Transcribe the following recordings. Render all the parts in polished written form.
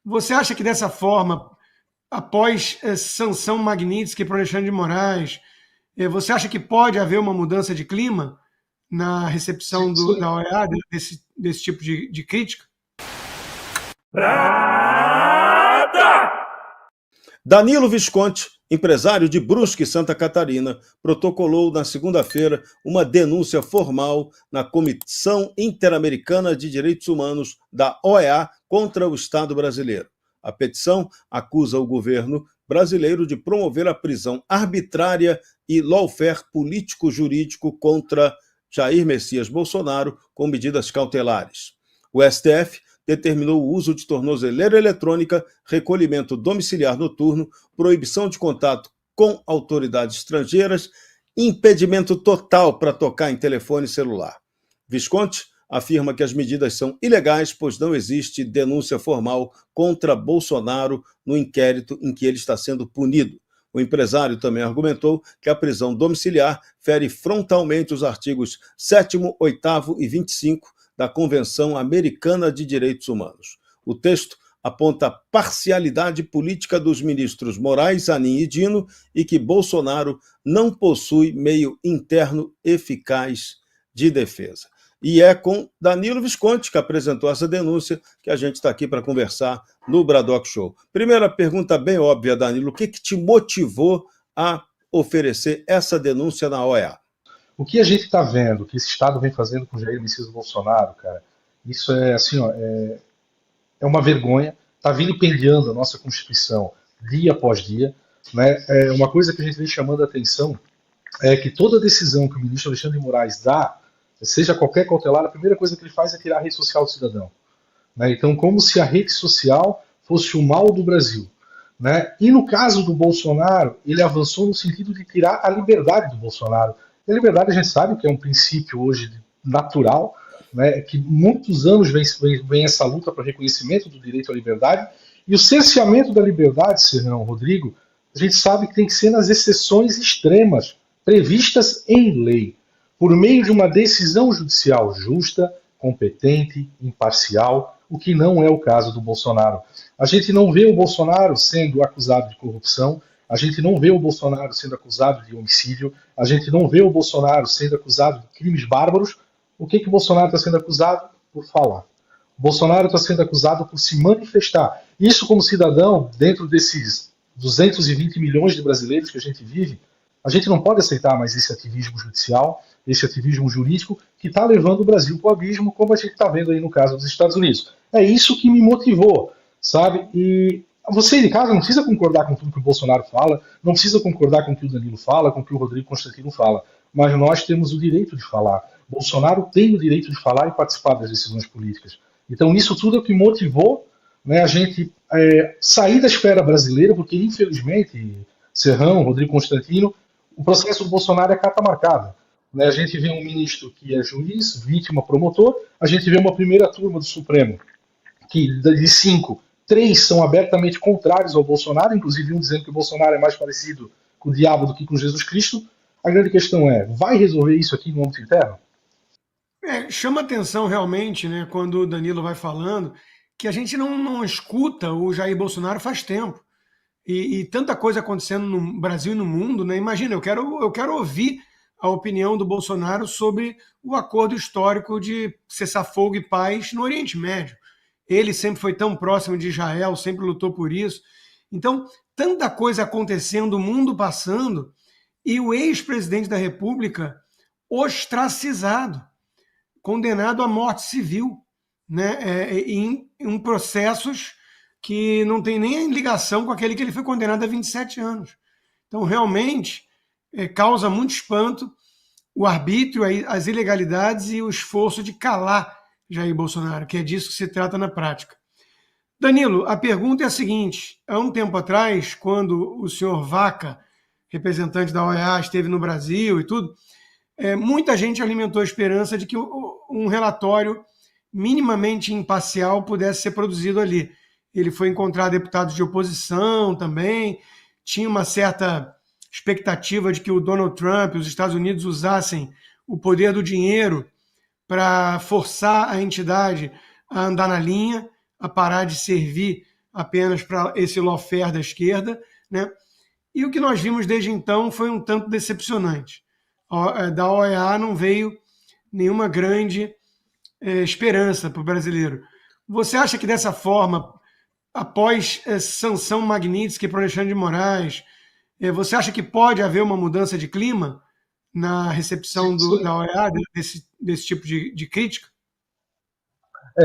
Você acha que dessa forma, após sanção Magnitsky para Alexandre de Moraes, você acha que pode haver uma mudança de clima na recepção da OEA desse tipo de crítica? Danilo Visconti, empresário de Brusque, Santa Catarina, protocolou na segunda-feira uma denúncia formal na Comissão Interamericana de Direitos Humanos da OEA contra o Estado brasileiro. A petição acusa o governo brasileiro de promover a prisão arbitrária e lawfare político-jurídico contra Jair Messias Bolsonaro com medidas cautelares. O STF determinou o uso de tornozeleira eletrônica, recolhimento domiciliar noturno, proibição de contato com autoridades estrangeiras e impedimento total para tocar em telefone celular. Visconti afirma que as medidas são ilegais, pois não existe denúncia formal contra Bolsonaro no inquérito em que ele está sendo punido. O empresário também argumentou que a prisão domiciliar fere frontalmente os artigos 7º, 8º e 25 da Convenção Americana de Direitos Humanos. O texto aponta a parcialidade política dos ministros Moraes, Zanin e Dino e que Bolsonaro não possui meio interno eficaz de defesa. E é com Danilo Visconti, que apresentou essa denúncia, que a gente está aqui para conversar no Bradock Show. Primeira pergunta bem óbvia, Danilo, o que te motivou a oferecer essa denúncia na OEA? O que a gente está vendo, que esse Estado vem fazendo com Jair Messias Bolsonaro, cara, isso é assim, ó, é uma vergonha, está vilipendiando a nossa Constituição dia após dia, né? Uma coisa que a gente vem chamando a atenção é que toda decisão que o ministro Alexandre de Moraes dá, seja qualquer cautelar, a primeira coisa que ele faz é tirar a rede social do cidadão. Né? Então, como se a rede social fosse o mal do Brasil. Né? E no caso do Bolsonaro, ele avançou no sentido de tirar a liberdade do Bolsonaro. E a liberdade a gente sabe que é um princípio hoje natural, né? Que muitos anos vem essa luta para reconhecimento do direito à liberdade, e o cerceamento da liberdade, Serrão, Rodrigo, a gente sabe que tem que ser nas exceções extremas, previstas em lei, por meio de uma decisão judicial justa, competente, imparcial, o que não é o caso do Bolsonaro. A gente não vê o Bolsonaro sendo acusado de corrupção, a gente não vê o Bolsonaro sendo acusado de homicídio, a gente não vê o Bolsonaro sendo acusado de crimes bárbaros. O que o Bolsonaro está sendo acusado? Por falar. O Bolsonaro está sendo acusado por se manifestar. Isso, como cidadão, dentro desses 220 milhões de brasileiros que a gente vive, a gente não pode aceitar mais esse ativismo judicial, esse ativismo jurídico que está levando o Brasil para o abismo, como a gente está vendo aí no caso dos Estados Unidos. É isso que me motivou, sabe? E você de casa não precisa concordar com tudo que o Bolsonaro fala, não precisa concordar com o que o Danilo fala, com o que o Rodrigo Constantino fala, mas nós temos o direito de falar. Bolsonaro tem o direito de falar e participar das decisões políticas. Então isso tudo é o que motivou, né, a gente sair da esfera brasileira, porque infelizmente, Serrão, Rodrigo Constantino, o processo do Bolsonaro é carta marcada. Né? A gente vê um ministro que é juiz, vítima, promotor, a gente vê uma primeira turma do Supremo, que de 5, 3 são abertamente contrários ao Bolsonaro, inclusive um dizendo que o Bolsonaro é mais parecido com o diabo do que com Jesus Cristo. A grande questão é, vai resolver isso aqui no âmbito interno? Chama atenção realmente, né, quando o Danilo vai falando, que a gente não escuta o Jair Bolsonaro faz tempo. E tanta coisa acontecendo no Brasil e no mundo, né? Imagina, eu quero ouvir a opinião do Bolsonaro sobre o acordo histórico de cessar-fogo e paz no Oriente Médio. Ele sempre foi tão próximo de Israel, sempre lutou por isso. Então, tanta coisa acontecendo, o mundo passando, e o ex-presidente da República ostracizado, condenado à morte civil, né? Em processos que não tem nem ligação com aquele que ele foi condenado a 27 anos. Então, realmente, causa muito espanto o arbítrio, as ilegalidades e o esforço de calar Jair Bolsonaro, que é disso que se trata na prática. Danilo, a pergunta é a seguinte: há um tempo atrás, quando o senhor Vaca, representante da OEA, esteve no Brasil e tudo, muita gente alimentou a esperança de que um relatório minimamente imparcial pudesse ser produzido ali. Ele foi encontrar deputados de oposição também, tinha uma certa expectativa de que o Donald Trump e os Estados Unidos usassem o poder do dinheiro para forçar a entidade a andar na linha, a parar de servir apenas para esse lawfare da esquerda, né? E o que nós vimos desde então foi um tanto decepcionante. Da OEA não veio nenhuma grande esperança para o brasileiro. Você acha que dessa forma, após sanção Magnitsky para Alexandre de Moraes, você acha que pode haver uma mudança de clima na recepção da OEA desse tipo de crítica?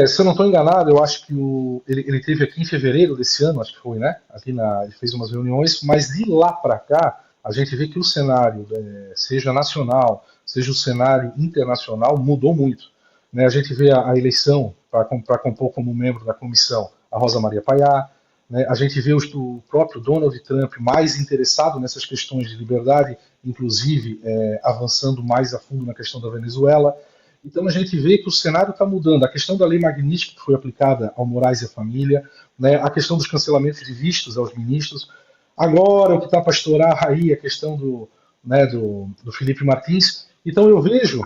Se eu não estou enganado, eu acho que ele teve aqui em fevereiro desse ano, acho que foi, né? Ele fez umas reuniões, mas de lá para cá, a gente vê que o cenário, seja nacional, seja o cenário internacional, mudou muito. Né? A gente vê a eleição para compor como membro da comissão a Rosa Maria Paiá, né? A gente vê o próprio Donald Trump mais interessado nessas questões de liberdade, inclusive avançando mais a fundo na questão da Venezuela. Então a gente vê que o cenário está mudando. A questão da lei Magnitsky, que foi aplicada ao Moraes e à família, né? A questão dos cancelamentos de vistos aos ministros. Agora o que está para estourar aí é a questão do Felipe Martins. Então eu vejo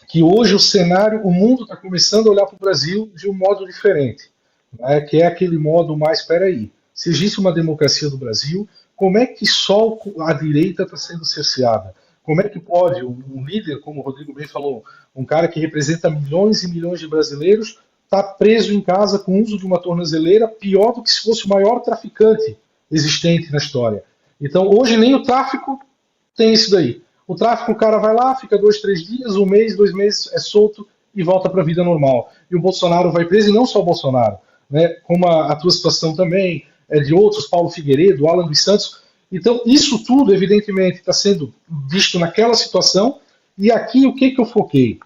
que hoje o mundo está começando a olhar para o Brasil de um modo diferente, né? Que é aquele modo mais, espera aí, se existe uma democracia do Brasil, como é que só a direita está sendo cerceada? Como é que pode um líder, como o Rodrigo bem falou, um cara que representa milhões e milhões de brasileiros, estar preso em casa com o uso de uma tornozeleira, pior do que se fosse o maior traficante existente na história? Então, hoje nem o tráfico tem isso daí. O tráfico, o cara vai lá, fica 2, 3 dias, 1 mês, 2 meses, é solto e volta para a vida normal. E o Bolsonaro vai preso, e não só o Bolsonaro, né? Como a tua situação também, de outros, Paulo Figueiredo, Alan dos Santos. Então, isso tudo, evidentemente, está sendo visto naquela situação. E aqui, o que eu foquei?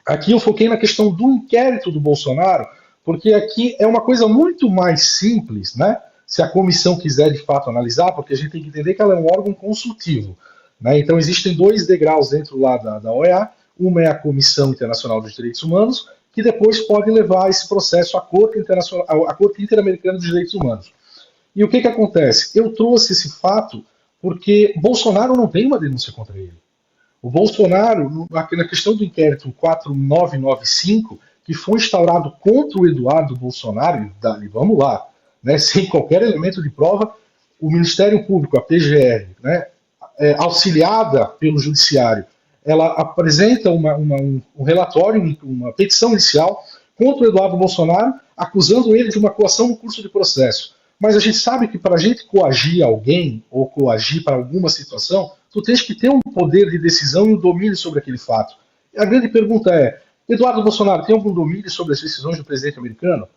Aqui eu foquei na questão do inquérito do Bolsonaro, porque aqui é uma coisa muito mais simples, né? Se a comissão quiser, de fato, analisar, porque a gente tem que entender que ela é um órgão consultivo, né? Então, existem 2 degraus dentro lá da OEA. Uma é a Comissão Internacional dos Direitos Humanos, que depois pode levar esse processo à Corte Interamericana dos Direitos Humanos. E o que acontece? Eu trouxe esse fato porque Bolsonaro não tem uma denúncia contra ele. O Bolsonaro, na questão do inquérito 4995, que foi instaurado contra o Eduardo Bolsonaro, e vamos lá, né, sem qualquer elemento de prova, o Ministério Público, a PGR, né, auxiliada pelo Judiciário, ela apresenta um relatório, uma petição inicial contra o Eduardo Bolsonaro, acusando ele de uma coação no curso de processo. Mas a gente sabe que para a gente coagir alguém, ou coagir para alguma situação, tu tens que ter um poder de decisão e um domínio sobre aquele fato. E a grande pergunta é, Eduardo Bolsonaro tem algum domínio sobre as decisões do presidente americano?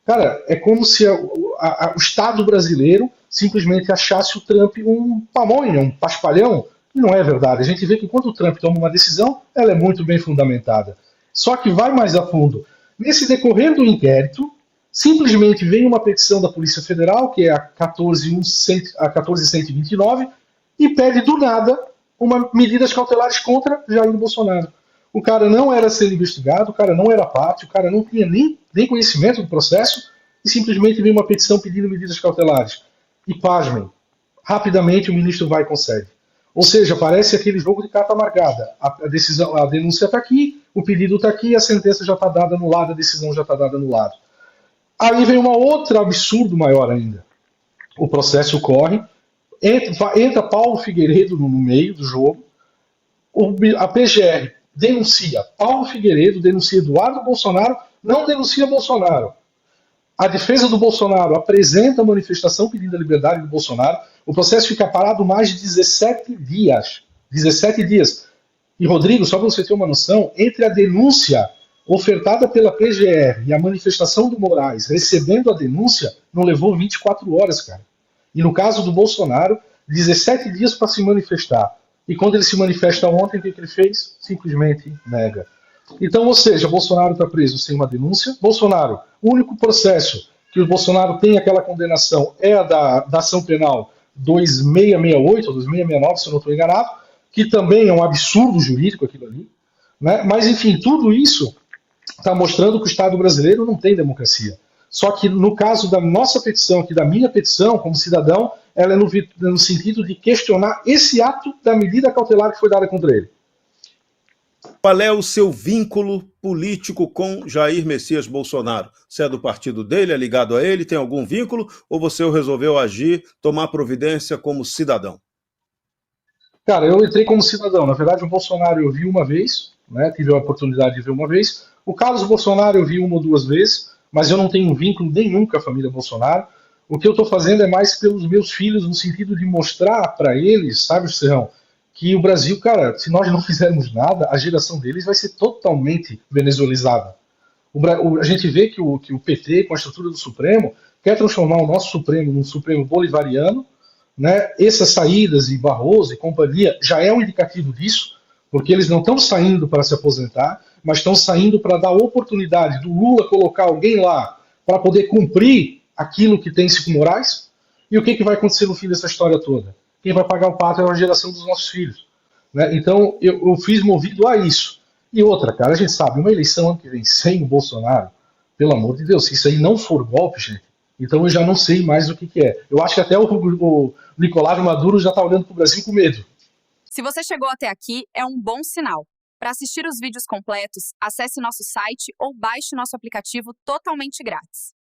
Cara, é como se o Estado brasileiro simplesmente achasse o Trump um pamonha, um paspalhão, e não é verdade. A gente vê que quando o Trump toma uma decisão, ela é muito bem fundamentada. Só que vai mais a fundo. Nesse decorrer do inquérito, simplesmente vem uma petição da Polícia Federal, que é a 14.129, e pede do nada medidas cautelares contra Jair Bolsonaro. O cara não era sendo investigado, o cara não era parte, o cara não tinha nem conhecimento do processo, e simplesmente vem uma petição pedindo medidas cautelares. E pasmem, rapidamente o ministro vai e concede. Ou seja, parece aquele jogo de carta marcada. A denúncia está aqui, o pedido está aqui, a sentença já está dada anulada, a decisão já está dada anulada. Aí vem uma outra absurdo maior ainda. O processo corre, entra Paulo Figueiredo no meio do jogo, a PGR denuncia Paulo Figueiredo, denuncia Eduardo Bolsonaro, não denuncia Bolsonaro. A defesa do Bolsonaro apresenta a manifestação pedindo a liberdade do Bolsonaro, o processo fica parado mais de 17 dias. 17 dias. E, Rodrigo, só para você ter uma noção, entre a denúncia ofertada pela PGR e a manifestação do Moraes recebendo a denúncia, não levou 24 horas, cara. E no caso do Bolsonaro, 17 dias para se manifestar. E quando ele se manifesta ontem, o que ele fez? Simplesmente nega. Então, ou seja, Bolsonaro está preso sem uma denúncia. Bolsonaro, o único processo que o Bolsonaro tem aquela condenação é a da ação penal 2668 ou 2669, se eu não estou enganado, que também é um absurdo jurídico aquilo ali. Né? Mas, enfim, tudo isso está mostrando que o Estado brasileiro não tem democracia. Só que no caso da nossa petição, aqui da minha petição, como cidadão, ela é no sentido de questionar esse ato da medida cautelar que foi dada contra ele. Qual é o seu vínculo político com Jair Messias Bolsonaro? Você é do partido dele, é ligado a ele, tem algum vínculo? Ou você resolveu agir, tomar providência como cidadão? Cara, eu entrei como cidadão. Na verdade, o Bolsonaro eu vi uma vez, né? Tive a oportunidade de ver uma vez. O Carlos Bolsonaro eu vi uma ou duas vezes, mas eu não tenho vínculo nenhum com a família Bolsonaro. O que eu estou fazendo é mais pelos meus filhos, no sentido de mostrar para eles, sabe, Serrão, que o Brasil, cara, se nós não fizermos nada, a geração deles vai ser totalmente venezuelizada. A gente vê que o PT, com a estrutura do Supremo, quer transformar o nosso Supremo num Supremo bolivariano, né? Essas saídas e Barroso e companhia já é um indicativo disso, porque eles não estão saindo para se aposentar, mas estão saindo para dar oportunidade do Lula colocar alguém lá para poder cumprir aquilo que tem Chico Moraes. E o que vai acontecer no fim dessa história toda? Quem vai pagar o pato é a geração dos nossos filhos. Né? Então eu fiz movido a isso. E outra, cara, a gente sabe, uma eleição ano que vem sem o Bolsonaro, pelo amor de Deus, se isso aí não for golpe, gente, então eu já não sei mais o que é. Eu acho que até o Nicolás Maduro já está olhando para o Brasil com medo. Se você chegou até aqui, é um bom sinal. Para assistir os vídeos completos, acesse nosso site ou baixe nosso aplicativo totalmente grátis.